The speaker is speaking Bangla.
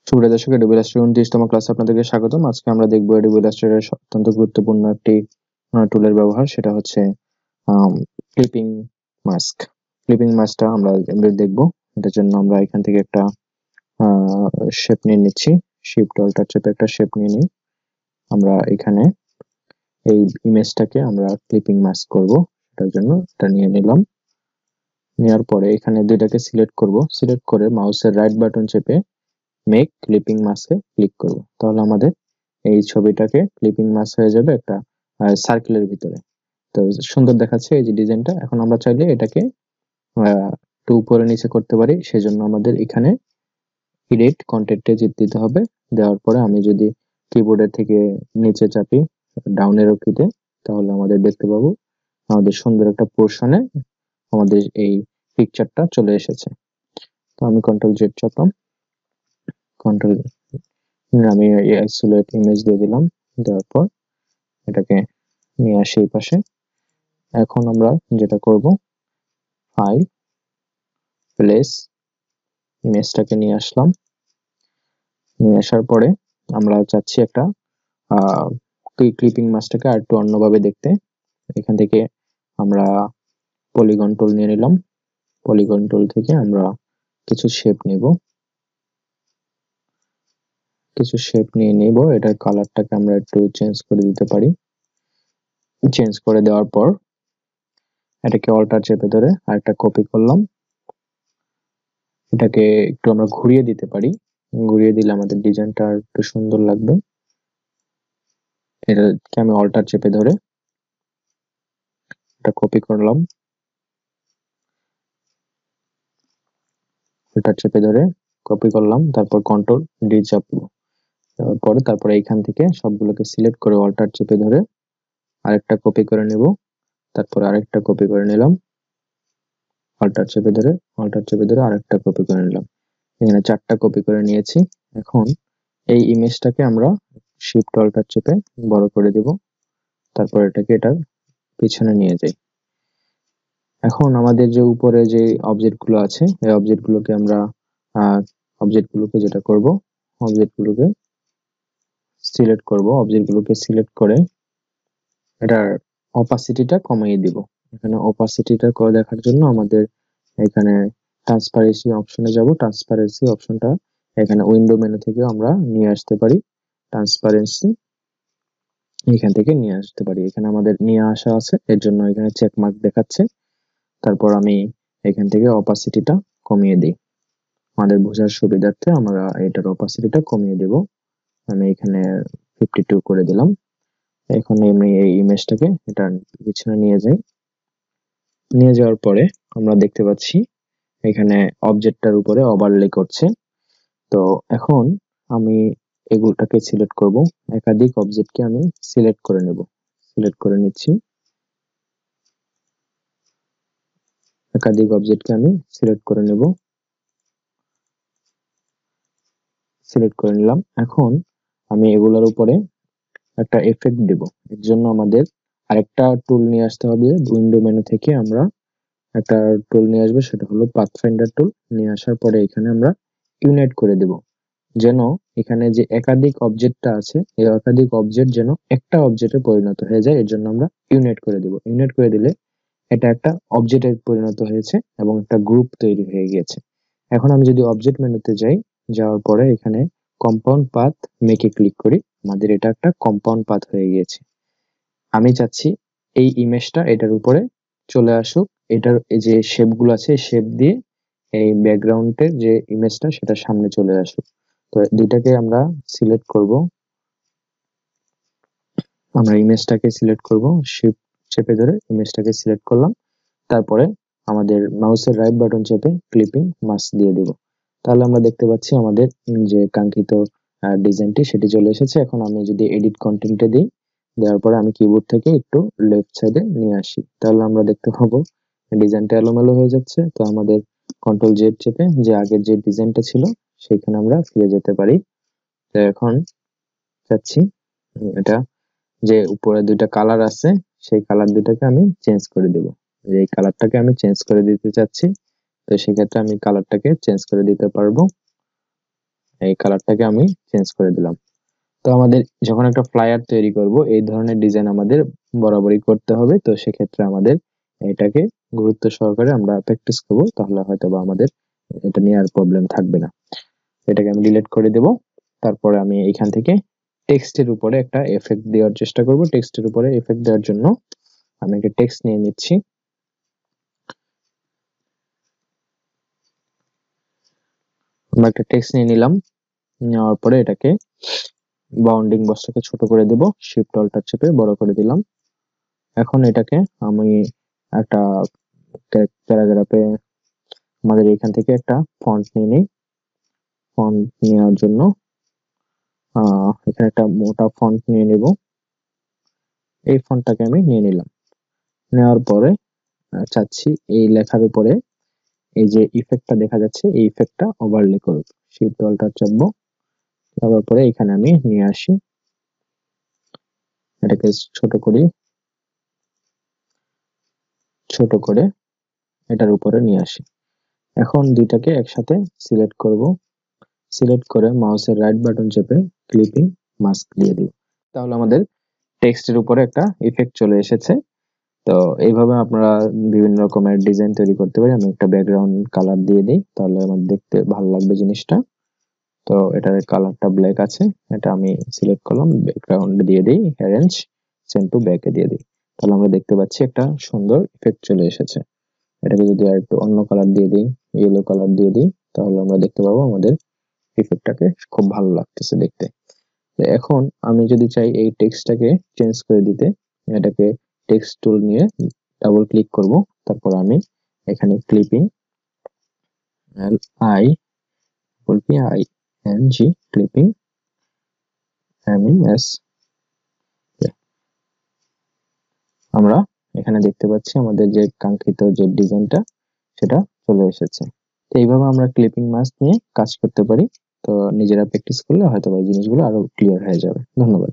সুপ্রিয় দর্শক, এডোবি ইলাস্ট্রেটর 29তম ক্লাসে আপনাদেরকে স্বাগতম। আজকে আমরা দেখব এডোবি ইলাস্ট্রেটরের অত্যন্ত গুরুত্বপূর্ণ একটি টুলের ব্যবহার, সেটা হচ্ছে ক্লিপিং মাস্ক। ক্লিপিং মাস্কটা আমরা দেখব। এটার জন্য আমরা এখান থেকে একটা শেপ নিয়ে নিচ্ছি। শিফট অল্টার চেপে একটা শেপ নিয়ে নিই। আমরা এখানে এই ইমেজটাকে আমরা ক্লিপিং মাস্ক করব, সেটার জন্য এটা নিয়ে নিলাম। নেওয়ার পরে এখানে দুইটাকে সিলেক্ট করব। সিলেক্ট করে মাউসের রাইট বাটন চেপে মেক ক্লিপিং মাস্কে ক্লিক করব। তাহলে আমাদের এই ছবিটাকে ক্লিপিং মাস্ক হয়ে যাবে একটা সার্কেলের ভিতরে। তো সুন্দর দেখাচ্ছে এই যে ডিজাইনটা। এখন আমরা চাইলে এটাকে একটু উপরে নিচে করতে পারি। সেজন্য আমাদের এখানে এডিট কন্টেন্টে দিতে হবে। দেওয়ার পরে আমি যদি কিবোর্ডের থেকে নিচে চাপি ডাউন এরো কিতে, তাহলে আমাদের দেখতে পাবো আমাদের সুন্দর একটা পোর্শনে আমাদের এই পিকচারটা চলে এসেছে। তো আমি কন্ট্রোল জেড চাপলাম, কন্ট্রোল আমি আইসোলেট ইমেজ দিয়ে দিলাম। দেওয়ার পর এটাকে নিয়ে আসি এই পাশে। এখন আমরা যেটা করব, ফাইল, প্লেস, ইমেজটাকে নিয়ে আসলাম। নিয়ে আসার পরে আমরা চাচ্ছি একটা ক্লিপিং মাস্কটাকে আর একটু অন্যভাবে দেখতে। এখান থেকে আমরা পলিগন টুল নিয়ে নিলাম। পলিগন টুল থেকে আমরা কিছু শেপ নেব। এটার কালারটাকে আমরা একটু চেঞ্জ করে দিতে পারি। চেঞ্জ করে দেওয়ার পর এটাকে অল্টার চেপে ধরে আরেকটা কপি করলাম। এটাকে একটু আমরা ঘুরিয়ে দিতে পারি। ঘুরিয়ে দিলে আমাদের ডিজাইনটা আর একটু সুন্দর লাগবে। এটাকে আমি অল্টার চেপে ধরে এটা কপি করলাম। অল্টার চেপে ধরে কপি করলাম, তারপর কন্ট্রোল ডি চাপবো। তারপরে এইখান থেকে সবগুলোকে সিলেক্ট করে অল্টার চেপে ধরে আরেকটা কপি করে নেব। তারপর আরেকটা কপি করে নিলাম। অল্টার চেপে ধরে আরেকটা কপি করে নিলাম। এখানে 4টা কপি করে নিয়েছি। এখন এই ইমেজটাকে আমরা শিফট অল্টার চেপে বড় করে দেব। তারপর এটাকে এটার পিছনে নিয়ে যাই। এখন আমাদের যে উপরে যে অবজেক্টগুলো আছে, এই অবজেক্টগুলোকে যেটা করব, অবজেক্টগুলোকে সিলেক্ট করে এটার অপাসিটিটা কমিয়ে দিব। এখানে অপাসিটিটা করে দেখার জন্য আমাদের এখানে ট্রান্সপারেন্সি অপশনে যাব। ট্রান্সপারেন্সি অপশনটা এখানে উইন্ডো মেনু থেকে আমরা নিয়ে আসতে পারি। ট্রান্সপারেন্সি এখান থেকে নিয়ে আসতে পারি। এখানে আমাদের নিয়ে আসা আছে, এর জন্য এখানে চেক মার্ক দেখাচ্ছে। তারপর আমি এখান থেকে অপাসিটিটা কমিয়ে দিই। আমাদের বোঝার সুবিধার্থে আমরা এটার অপাসিটিটা কমিয়ে দেব। আমি এখানে 52 করে দিলাম। এখন আমি এই ইমেজটাকে এটার পিছনে নিয়ে যাই। নিয়ে যাওয়ার পরে আমরা দেখতে পাচ্ছি এখানে অবজেক্টটার উপরে ওভারলে করছে। তো এখন আমি এগুলোটাকে সিলেক্ট করব। একাধিক অবজেক্টকে আমি সিলেক্ট করে নেব। সিলেক্ট করে নিচ্ছি। একাধিক অবজেক্টকে আমি সিলেক্ট করে নেব। সিলেক্ট করে নিলাম। এখন আমি এগুলোর উপরে একটা এফেক্ট দেব। এর জন্য আমাদের আরেকটা টুল নিয়ে আসতে হবে। উইন্ডো মেনু থেকে আমরা একটা টুল নিয়ে আসবো, সেটা হলো পাথফাইন্ডার টুল। নিয়ে আসার পরে এখানে আমরা ইউনাইট করে দেব, যেন এখানে যে একাধিক অবজেক্টটা আছে এই একাধিক অবজেক্ট যেন একটা অবজেক্টে পরিণত হয়ে যায়। এর জন্য আমরা ইউনাইট করে দেব। ইউনাইট করে দিলে এটা একটা অবজেক্টে পরিণত হয়েছে এবং একটা গ্রুপ তৈরি হয়ে গেছে। এখন আমি যদি অবজেক্ট মেনুতে যাই, যাওয়ার পরে এখানে কম্পাউন্ড পাথ মেকে ক্লিক করি, আমাদের এটা একটা কম্পাউন্ড পাথ হয়ে গিয়েছে। আমি চাচ্ছি এই ইমেজটা এটার উপরে চলে আসুক। এটার এই যে শেপগুলো আছে, শেপ দিয়ে এই ব্যাকগ্রাউন্ডের যে ইমেজটা সেটা সামনে চলে আসুক। তো দুইটাকে আমরা সিলেক্ট করব। আমরা ইমেজটাকে সিলেক্ট করব, শিফট চেপে ধরে ইমেজটাকে সিলেক্ট করলাম। তারপরে আমাদের মাউসের রাইট বাটন চেপে ক্লিপিং মাস্ক দিয়ে দেব। তাহলে আমরা দেখতে পাচ্ছি আমাদের যে কাঙ্ক্ষিত ডিজাইনটি সেটি চলে এসেছে। এখন আমি যদি এডিট কন্টেন্টে দিই, দেওয়ার পরে আমি কিবোর্ড থেকে একটু লেফট সাইডে নিয়ে আসি, তাহলে আমরা দেখতে পাবো ডিজাইনটা এলোমেলো হয়ে যাচ্ছে। তো আমাদের কন্ট্রোল জেড চেপে যে আগের যে ডিজাইনটা ছিল সেখানে আমরা ফিরে যেতে পারি। তো এখন চাচ্ছি এটা যে উপরে দুইটা কালার আছে সেই কালার দুটাকে আমি চেঞ্জ করে দেব। এই কালারটাকে আমি চেঞ্জ করে দিতে চাচ্ছি। তো সেক্ষেত্রে আমি কালারটাকে চেঞ্জ করে দিতে পারবো। এই কালারটাকে আমি চেঞ্জ করে দিলাম। তো আমাদের যখন একটা ফ্লায়ার তৈরি করব, এই ধরনের ডিজাইন আমাদের বরাবরই করতে হবে। তো সেক্ষেত্রে আমাদের এটাকে গুরুত্ব সহকারে আমরা প্র্যাকটিস করব, তাহলে হয়তোবা আমাদের এটা নিয়ে আর প্রবলেম থাকবে না। এটাকে আমি ডিলিট করে দেব। তারপরে আমি এখান থেকে টেক্সটের উপরে একটা এফেক্ট দেওয়ার চেষ্টা করব। টেক্সটের উপরে এফেক্ট দেওয়ার জন্য আমি একটা টেক্সট নিয়ে নিচ্ছি। আমরা একটা টেক্সট নিয়ে নিলাম। নেওয়ার পরে এটাকে বাউন্ডিং বক্সটাকে ছোট করে দেব, শিফট অল্টার চেপে বড় করে দিলাম। এখন এটাকে আমি একটা প্যারাগ্রাফে আমাদের এখান থেকে একটা ফন্ট নিয়ে নিই। ফন্ট নেওয়ার জন্য এখানে একটা মোটা ফন্ট নিয়ে নেব। এই ফন্টটাকে আমি নিয়ে নিলাম। নেওয়ার পরে চাচ্ছি এই লেখার উপরে এই যে ইফেক্টটা দেখা যাচ্ছে, এই ইফেক্টটা ওভারলে করব। শিফট অল্টার চাপবো, তারপর পরে এখানে আমি নিয়ে আসি, এটাকে ছোট করে এটার উপরে নিয়ে আসি। এখন দুইটাকে একসাথে সিলেক্ট করব। সিলেক্ট করে মাউসের রাইট বাটন চেপে ক্লিপিং মাস্ক দিয়ে দিব। তাহলে আমাদের টেক্সটের উপরে একটা ইফেক্ট চলে এসেছে। তো এইভাবে আপনারা বিভিন্ন রকমের ডিজাইন তৈরি করতে পারেন। আমি একটা ব্যাকগ্রাউন্ড কালার দিয়ে দিই, তাহলে আমার দেখতে ভালো লাগবে জিনিসটা। তো এটার কালারটা ব্ল্যাক আছে, এটা আমি সিলেক্ট করলাম, ব্যাকগ্রাউন্ড দিয়ে দিই, অ্যারেঞ্জ সেন্ড টু ব্যাকে দিয়ে দিই। তাহলে আমরা দেখতে পাচ্ছি একটা সুন্দর ইফেক্ট চলে এসেছে। এটাকে যদি আর একটু অন্য কালার দিয়ে দিই, ইয়েলো কালার দিয়ে দিই, তাহলে আমরা দেখতে পাবো আমাদের ইফেক্টটাকে খুব ভালো লাগতেছে দেখতে। এখন আমি যদি চাই এই টেক্সটটাকে চেঞ্জ করে দিতে, এটাকে টেক্সট টুল নিয়ে ডাবল ক্লিক করব। তারপর আমি এখানে ক্লিপিং LIPING ক্লিপিং MES আমরা এখানে দেখতে পাচ্ছি আমাদের যে কাঙ্ক্ষিত যে ডিজাইনটা সেটা চলে এসেছে। তো এইভাবে আমরা ক্লিপিং মাস্ক নিয়ে কাজ করতে পারি। তো নিজেরা প্র্যাকটিস করলে হয়তো এই জিনিসগুলো আরো ক্লিয়ার হয়ে যাবে। ধন্যবাদ।